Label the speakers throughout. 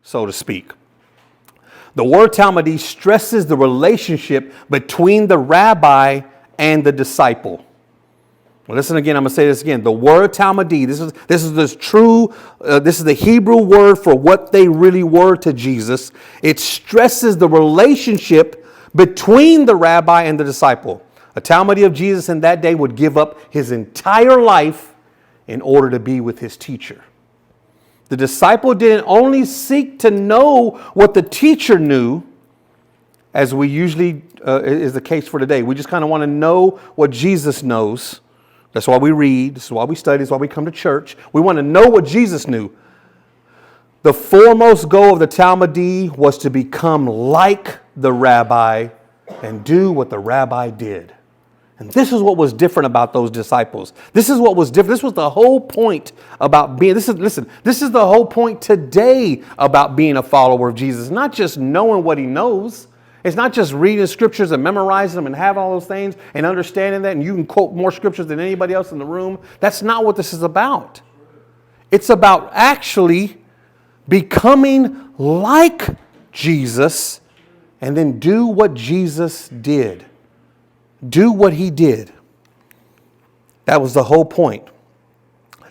Speaker 1: so to speak. The word Talmid stresses the relationship between the rabbi and the disciple. Well, listen again. I'm going to say this again. The word Talmid. This is the Hebrew word for what they really were to Jesus. It stresses the relationship between the rabbi and the disciple. A Talmid of Jesus in that day would give up his entire life in order to be with his teacher. The disciple didn't only seek to know what the teacher knew, as we usually is the case for today. We just kind of want to know what Jesus knows. That's why we read. This is why we study. This is why we come to church. We want to know what Jesus knew. The foremost goal of the Talmid was to become like the rabbi and do what the rabbi did. And this is what was different about those disciples. This is what was different. This was the whole point about being, this is the whole point today about being a follower of Jesus. Not just knowing what he knows. It's not just reading scriptures and memorizing them and having all those things and understanding that, and you can quote more scriptures than anybody else in the room. That's not what this is about. It's about actually becoming like Jesus and then do what Jesus did. Do what he did. That was the whole point.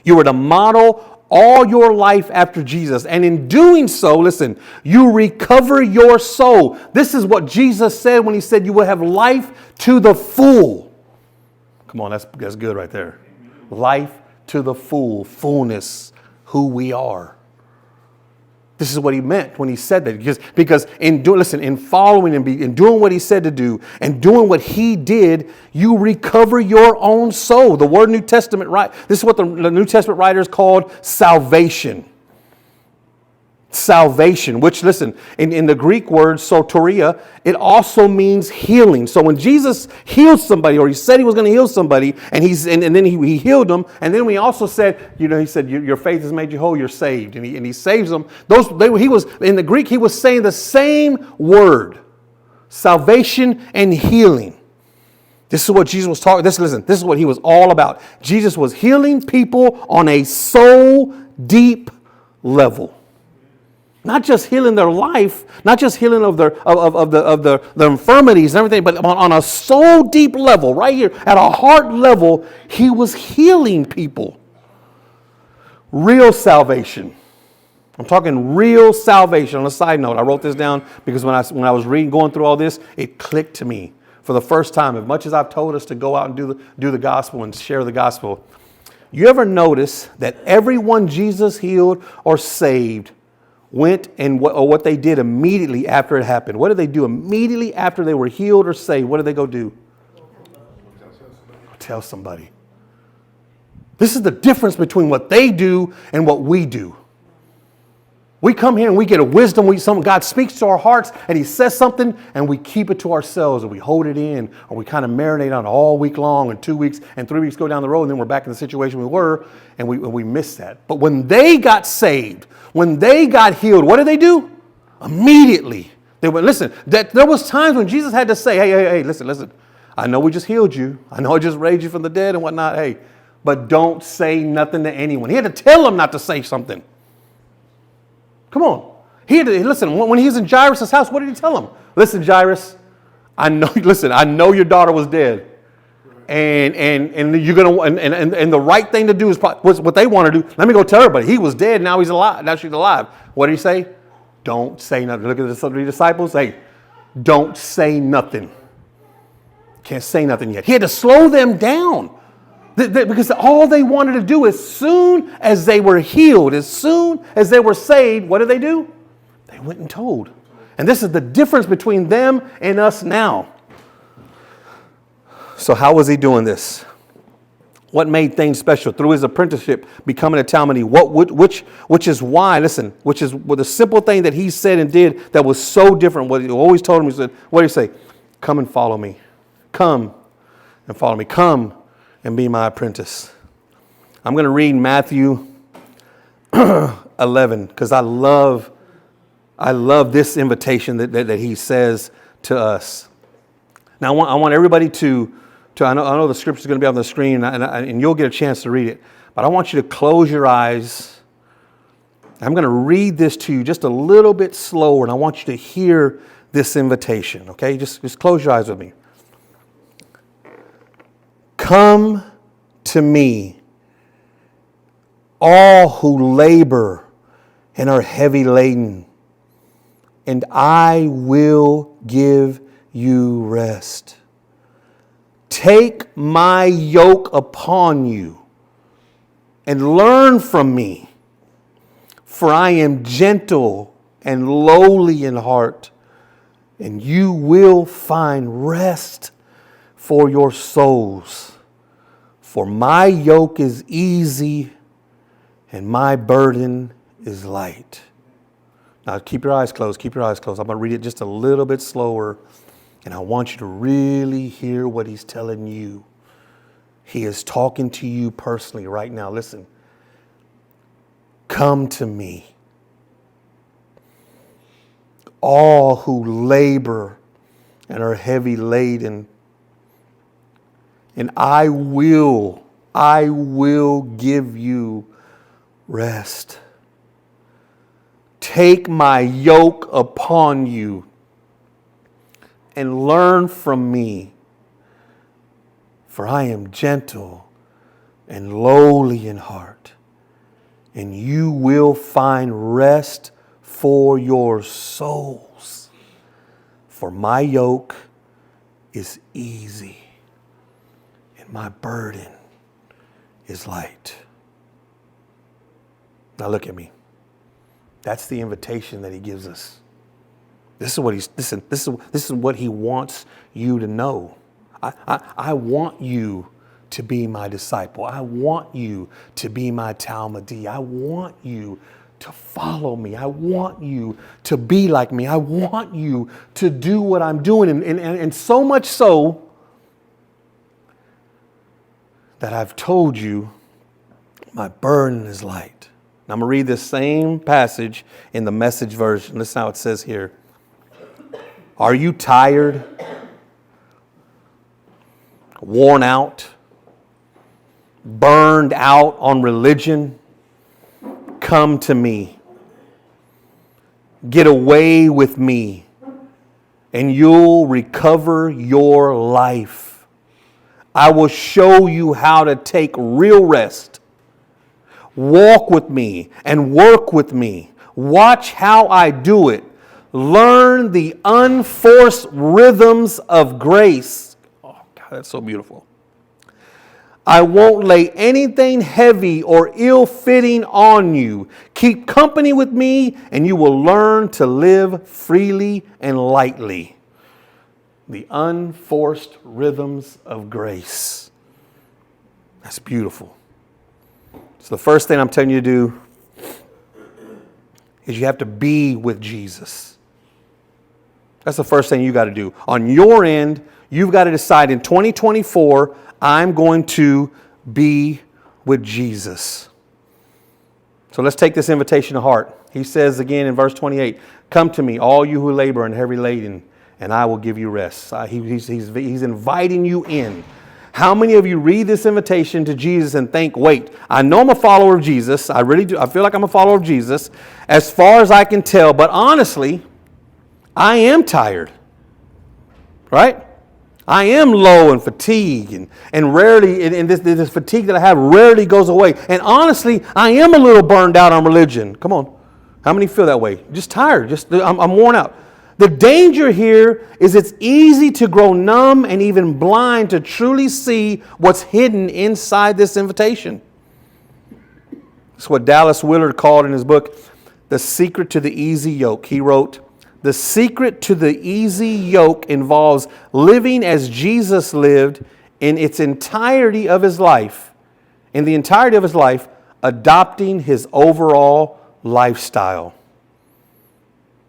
Speaker 1: You were to model all your life after Jesus. And in doing so, listen, you recover your soul. This is what Jesus said when he said you will have life to the full. Come on, that's good right there. Life to the full, fullness, who we are. This is what he meant when he said that. Because in following and in doing what he said to do and doing what he did, you recover your own soul. The word New Testament, right? This is what the New Testament writers called salvation. Salvation, which, listen, in the Greek word soteria, it also means healing. So when Jesus healed somebody, or he said he was going to heal somebody, and then he healed them, and then we also said, he said, your faith has made you whole, you're saved, and he saves them. He was in the Greek, he was saying the same word, salvation and healing. This is what Jesus was talking. This is what he was all about. Jesus was healing people on a soul deep level. Not just healing their life, not just healing of their infirmities and everything, but on a soul deep level, right here, at a heart level, he was healing people. Real salvation. I'm talking real salvation. On a side note, I wrote this down because when I was going through all this, it clicked to me for the first time. As much as I've told us to go out and do the gospel and share the gospel, you ever notice that everyone Jesus healed or saved went and what they did immediately after it happened? What did they do immediately after they were healed or saved? What did they go do? Tell somebody. This is the difference between what they do and what we do. We come here and we get a wisdom. God speaks to our hearts and he says something and we keep it to ourselves, or we hold it in, or we kind of marinate on it all week long, and 2 weeks and 3 weeks go down the road, and then we're back in the situation we were, and we miss that. But when they got saved, when they got healed, what did they do? Immediately. They went, listen, there was times when Jesus had to say, hey, listen. I know we just healed you. I know I just raised you from the dead and whatnot. Hey, but don't say nothing to anyone. He had to tell them not to say something. Come on. Listen, when he was in Jairus' house, what did he tell him? Listen, Jairus, I know your daughter was dead. And you're gonna and the right thing to do is what they want to do. Let me go tell everybody. He was dead, now he's alive. Now she's alive. What did he say? Don't say nothing. Look at the three disciples. Hey, don't say nothing. Can't say nothing yet. He had to slow them down. Because all they wanted to do, as soon as they were healed, as soon as they were saved, what did they do? They went and told. And this is the difference between them and us now. So how was he doing this? What made things special? Through his apprenticeship, becoming a Talmid. Which is why, listen, which is the simple thing that he said and did that was so different. What he always told him, he said, what did he say? Come and follow me. Come and follow me. Come and be my apprentice. I'm going to read Matthew 11 because I love this invitation that he says to us. Now I want everybody to I know the scripture is going to be on the screen and you'll get a chance to read it, but I want you to close your eyes I'm going to read this to you just a little bit slower, and I want you to hear this invitation, okay? Just close your eyes with me. Come to me, all who labor and are heavy laden, and I will give you rest. Take my yoke upon you and learn from me, for I am gentle and lowly in heart, and you will find rest for your souls. For my yoke is easy and my burden is light. Now keep your eyes closed, keep your eyes closed. I'm going to read it just a little bit slower, and I want you to really hear what he's telling you. He is talking to you personally right now. Listen. Come to me, all who labor and are heavy laden, and I will give you rest. Take my yoke upon you and learn from me, for I am gentle and lowly in heart, and you will find rest for your souls. For my yoke is easy and my burden is light. Now look at me. That's the invitation that he gives us. This is what he wants you to know. I want you to be my disciple. I want you to be my Talmid. I want you to follow me. I want you to be like me. I want you to do what I'm doing. And so much so that I've told you my burden is light. Now I'm going to read this same passage in the Message version. Listen how it says here. Are you tired? Worn out? Burned out on religion? Come to me. Get away with me, and you'll recover your life. I will show you how to take real rest. Walk with me and work with me. Watch how I do it. Learn the unforced rhythms of grace. Oh, God, that's so beautiful. I won't lay anything heavy or ill-fitting on you. Keep company with me, and you will learn to live freely and lightly. The unforced rhythms of grace. That's beautiful. So the first thing I'm telling you to do is you have to be with Jesus. That's the first thing you got to do. On your end, you've got to decide in 2024, I'm going to be with Jesus. So let's take this invitation to heart. He says again in verse 28, come to me, all you who labor and heavy laden, and I will give you rest. He's inviting you in. How many of you read this invitation to Jesus and think, wait, I know I'm a follower of Jesus. I really do. I feel like I'm a follower of Jesus as far as I can tell. But honestly, I am tired. Right? I am low and fatigued, and rarely, and this fatigue that I have rarely goes away. And honestly, I am a little burned out on religion. Come on. How many feel that way? Just tired. I'm worn out. The danger here is it's easy to grow numb and even blind to truly see what's hidden inside this invitation. That's what Dallas Willard called in his book, The Secret to the Easy Yoke. He wrote, the secret to the easy yoke involves living as Jesus lived in its entirety of his life, adopting his overall lifestyle.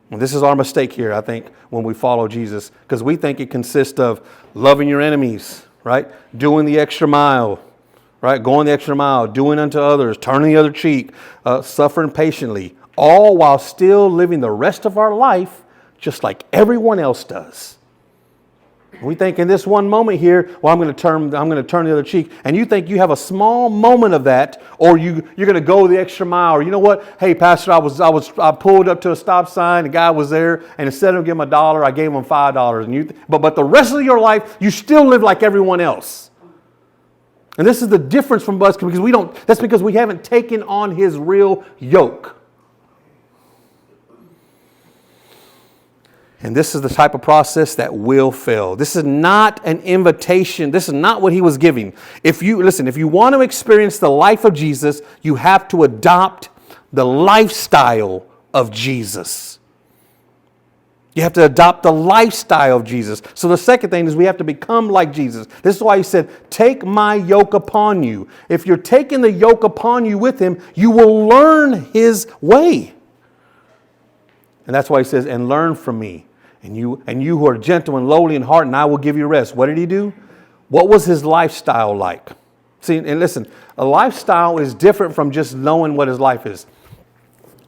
Speaker 1: And this is our mistake here, I think, when we follow Jesus, because we think it consists of loving your enemies, right? Doing the extra mile, right? Going the extra mile, doing unto others, turning the other cheek, suffering patiently, all while still living the rest of our life just like everyone else does. We think in this one moment here, well, I'm going to turn the other cheek. And you think you have a small moment of that, or you're going to go the extra mile. Or you know what? Hey, Pastor, I pulled up to a stop sign. The guy was there, and instead of giving him $1, I gave him $5. And but the rest of your life, you still live like everyone else. And this is the difference from us, because that's because we haven't taken on his real yoke. And this is the type of process that will fail. This is not an invitation. This is not what he was giving. If you want to experience the life of Jesus, you have to adopt the lifestyle of Jesus. You have to adopt the lifestyle of Jesus. So the second thing is we have to become like Jesus. This is why he said, take my yoke upon you. If you're taking the yoke upon you with him, you will learn his way. And that's why he says, and learn from me. And you who are gentle and lowly in heart, and I will give you rest. What did he do? What was his lifestyle like? See, and listen, a lifestyle is different from just knowing what his life is.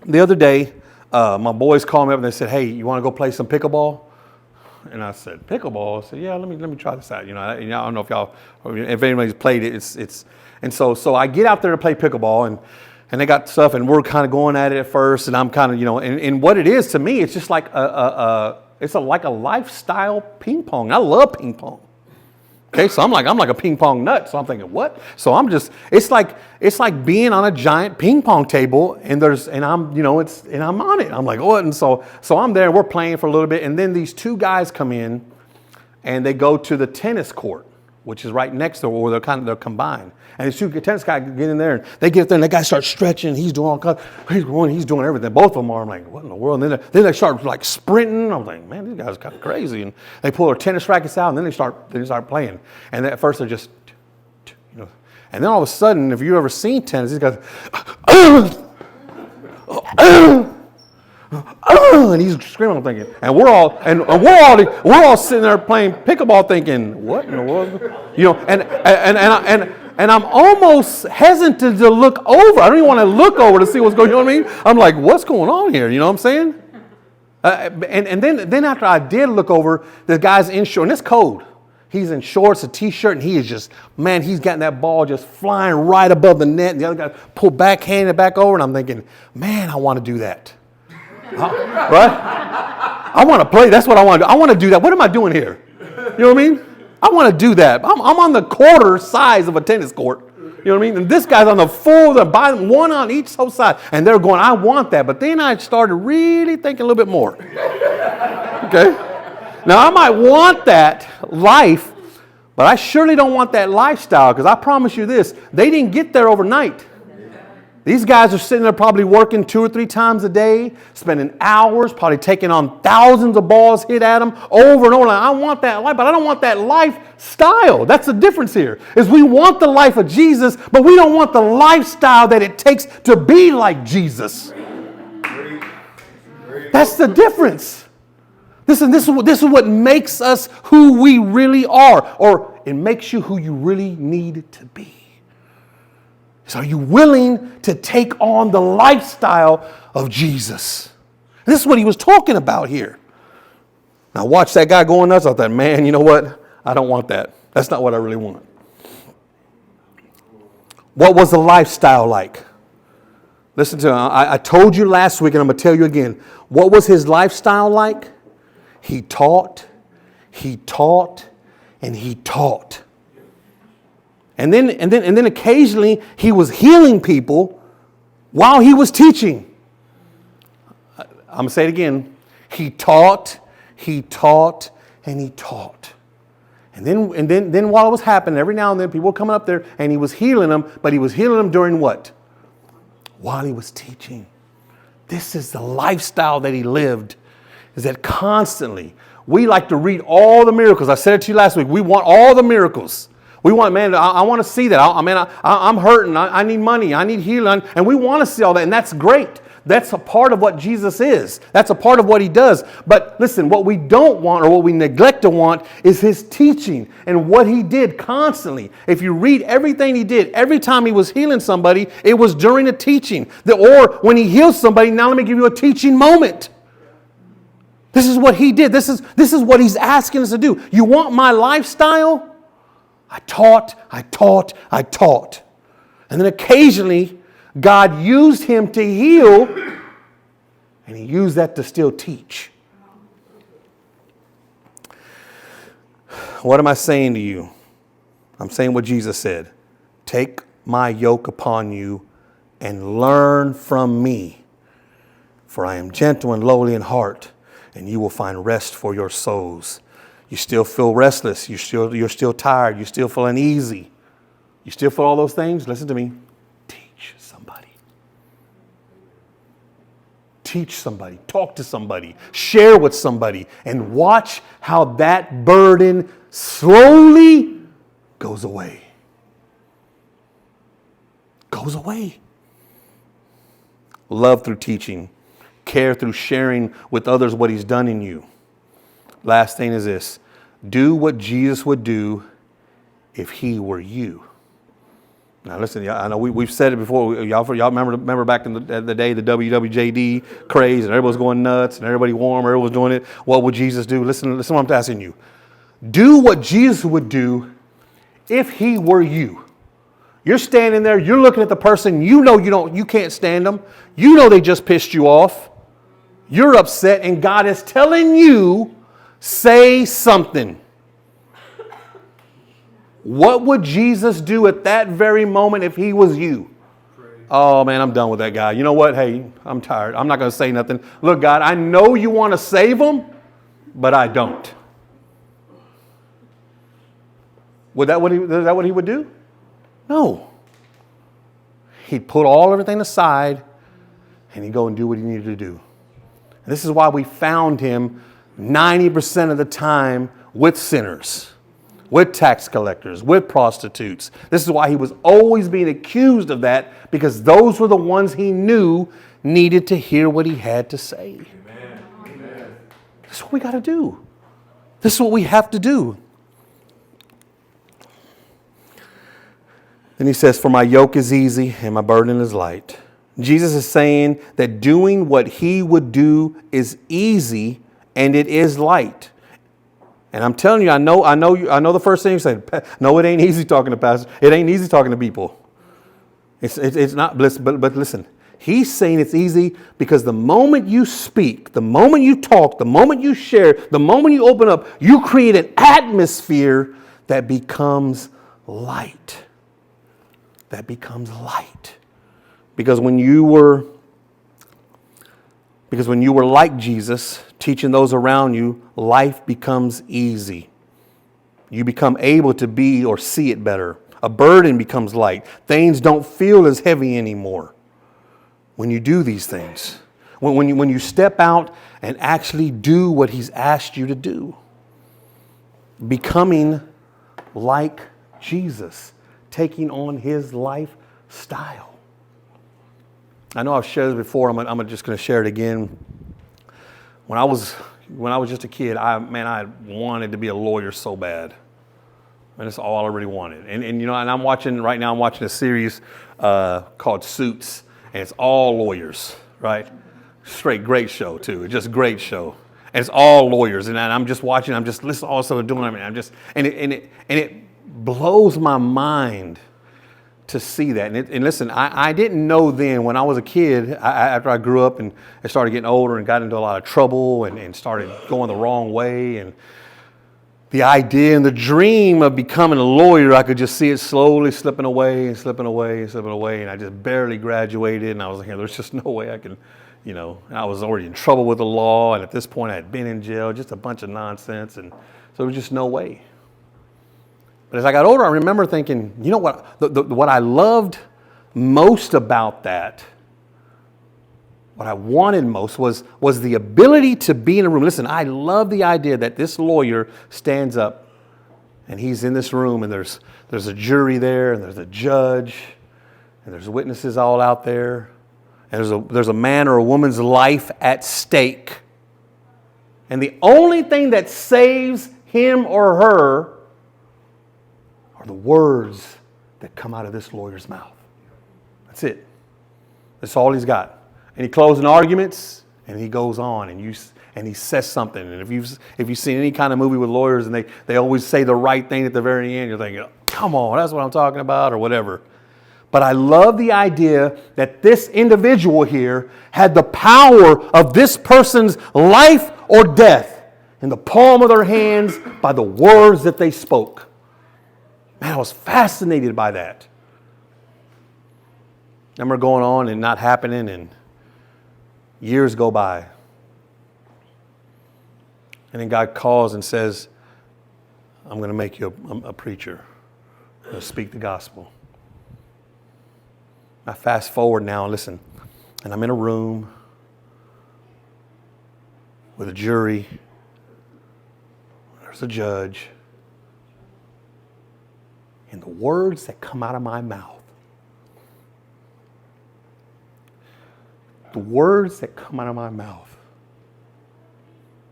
Speaker 1: The other day, my boys called me up and they said, hey, you want to go play some pickleball? And I said, pickleball? I said, yeah, let me try this out. I don't know if anybody's played it. And so I get out there to play pickleball, and they got stuff, and we're kind of going at it at first, and I'm kind of, and what it is to me, it's just like like a lifestyle ping pong. I love ping pong. Okay, so I'm like a ping pong nut. So I'm thinking, what? So it's like being on a giant ping pong table, and I'm on it. I'm like, what? And so I'm there, and we're playing for a little bit, and then these two guys come in, and they go to the tennis court, which is right next to where they're combined. And these two tennis guys get in there, and they get there, and the guy starts stretching. He's doing all kinds. He's doing everything. Both of them are. I'm like, what in the world? And then they start like sprinting. I'm like, man, these guys are kind of crazy. And they pull their tennis rackets out, and then they start playing. And at first they're just, and then all of a sudden, if you've ever seen tennis, these guys, and he's screaming. I'm thinking, and we're all sitting there playing pickleball, thinking, what in the world? And I'm almost hesitant to look over. I don't even want to look over to see what's going on. You know what I mean? I'm like, what's going on here? You know what I'm saying? And then after I did look over, the guy's in shorts, and it's cold. He's in shorts, a t-shirt, and he is just, man, he's gotten that ball just flying right above the net. And the other guy pulled backhand it back over, and I'm thinking, man, I want to do that. Right? I want to play. That's what I want to do. I want to do that. What am I doing here? You know what I mean? I want to do that. I'm on the quarter size of a tennis court. You know what I mean? And this guy's on the full, the bottom, one on each side. And they're going, I want that. But then I started really thinking a little bit more. Okay? Now, I might want that life, but I surely don't want that lifestyle, because I promise you this, they didn't get there overnight. These guys are sitting there probably working 2 or 3 times a day, spending hours, probably taking on thousands of balls hit at them over and over. I want that life, but I don't want that lifestyle. That's the difference here, is we want the life of Jesus, but we don't want the lifestyle that it takes to be like Jesus. That's the difference. This is what makes us who we really are, or it makes you who you really need to be. So are you willing to take on the lifestyle of Jesus? This is what he was talking about here. Now watch that guy going nuts. I thought, man, you know what? I don't want that. That's not what I really want. What was the lifestyle like? Listen to him. I told you last week, and I'm going to tell you again. What was his lifestyle like? He taught, and he taught. And then occasionally he was healing people while he was teaching. I'm going to say it again. He taught, and he taught. And then while it was happening, every now and then people were coming up there and he was healing them, but he was healing them during what? While he was teaching. This is the lifestyle that he lived, is that constantly we like to read all the miracles. I said it to you last week. We want all the miracles. We want, man, I want to see that. I'm hurting. I need money. I need healing. And we want to see all that. And that's great. That's a part of what Jesus is. That's a part of what he does. But listen, what we don't want, or what we neglect to want, is his teaching and what he did constantly. If you read everything he did, every time he was healing somebody, it was during a teaching. Or when he heals somebody, now let me give you a teaching moment. This is what he did. This is what he's asking us to do. You want my lifestyle? I taught. And then occasionally, God used him to heal, and he used that to still teach. What am I saying to you? I'm saying what Jesus said. Take my yoke upon you and learn from me. For I am gentle and lowly in heart, and you will find rest for your souls. You still feel restless. You're still tired. You still feel uneasy. You still feel all those things? Listen to me. Teach somebody. Teach somebody. Talk to somebody. Share with somebody. And watch how that burden slowly goes away. Goes away. Love through teaching. Care through sharing with others what he's done in you. Last thing is this. Do what Jesus would do if he were you. Now listen, I know we've said it before. Y'all remember back in the day, the WWJD craze, and everybody was going nuts, and everybody warm, everybody was doing it. What would Jesus do? Listen what I'm asking you. Do what Jesus would do if he were you. You're standing there, you're looking at the person, you can't stand them. You know they just pissed you off. You're upset, and God is telling you, say something. What would Jesus do at that very moment if he was you? Oh, man, I'm done with that guy. You know what? Hey, I'm tired. I'm not going to say nothing. Look, God, I know you want to save him, but I don't. Is that what he would do? No. He'd put everything aside, and he'd go and do what he needed to do. And this is why we found him 90% of the time with sinners, with tax collectors, with prostitutes. This is why he was always being accused of that, because those were the ones he knew needed to hear what he had to say. Amen. This is what we got to do. This is what we have to do. Then he says, for my yoke is easy and my burden is light. Jesus is saying that doing what he would do is easy and it is light. And I'm telling you, I know the first thing you say, no, it ain't easy talking to pastors. It ain't easy talking to people. It's not, but listen, he's saying it's easy because the moment you speak, the moment you talk, the moment you share, the moment you open up, you create an atmosphere that becomes light. That becomes light. Because when you were like Jesus, teaching those around you, life becomes easy. You become able to be or see it better. A burden becomes light. Things don't feel as heavy anymore when you do these things. When you step out and actually do what he's asked you to do. Becoming like Jesus. Taking on his lifestyle. I know I've shared this before. I'm just going to share it again. When I was just a kid, I wanted to be a lawyer so bad. And that's all I really wanted. And I'm watching a series called Suits, and it's all lawyers, right? Great show too. It's just a great show. And it's all lawyers. And I'm just watching, I'm just listening to all the stuff they're doing. It blows my mind to see that. And listen, I didn't know then when I was a kid, after I grew up and I started getting older and got into a lot of trouble and started going the wrong way, and the idea and the dream of becoming a lawyer, I could just see it slowly slipping away. And I just barely graduated, and I was like, there's just no way I can, and I was already in trouble with the law, and at this point I had been in jail, just a bunch of nonsense, and so there was just no way. But as I got older, I remember thinking, you know what? What I loved most about that, what I wanted most was the ability to be in a room. Listen, I love the idea that this lawyer stands up and he's in this room and there's a jury there and there's a judge and there's witnesses all out there and there's a man or a woman's life at stake. And the only thing that saves him or her are the words that come out of this lawyer's mouth. That's it. That's all he's got. Any closing arguments? And he goes on and he says something. And if you've seen any kind of movie with lawyers and they always say the right thing at the very end, you're thinking, come on, that's what I'm talking about, or whatever. But I love the idea that this individual here had the power of this person's life or death in the palm of their hands by the words that they spoke. Man, I was fascinated by that. I remember going on and not happening, and years go by. And then God calls and says, I'm going to make you a preacher. I'm going to speak the gospel. I fast forward now, and listen, and I'm in a room with a jury. There's a judge. And the words that come out of my mouth,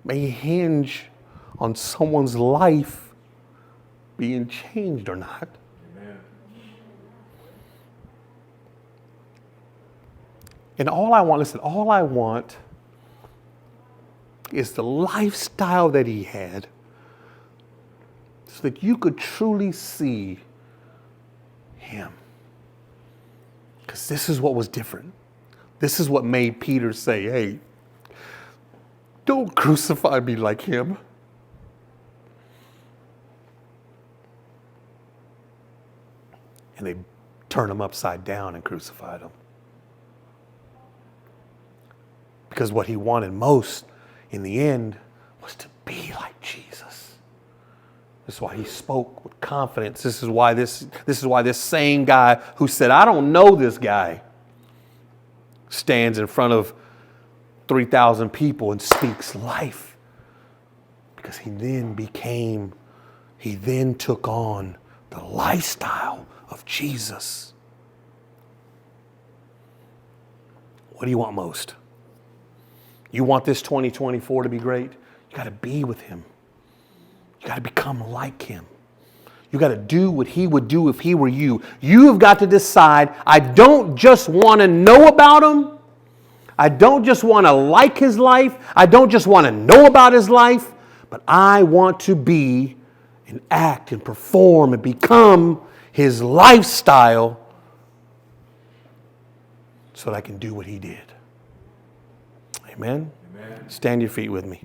Speaker 1: may hinge on someone's life being changed or not. Amen. And all I want is the lifestyle that he had so that you could truly see him. Because this is what was different. This is what made Peter say, hey, don't crucify me like him. And they turned him upside down and crucified him. Because what he wanted most in the end was to be like Jesus. This is why he spoke with confidence. This is why this same guy who said, I don't know this guy, stands in front of 3,000 people and speaks life. Because he then took on the lifestyle of Jesus. What do you want most? You want this 2024 to be great? You got to be with him. You got to become like him. You got to do what he would do if he were you. You've got to decide, I don't just want to know about him. I don't just want to like his life. I don't just want to know about his life. But I want to be and act and perform and become his lifestyle so that I can do what he did. Amen? Amen. Stand your feet with me.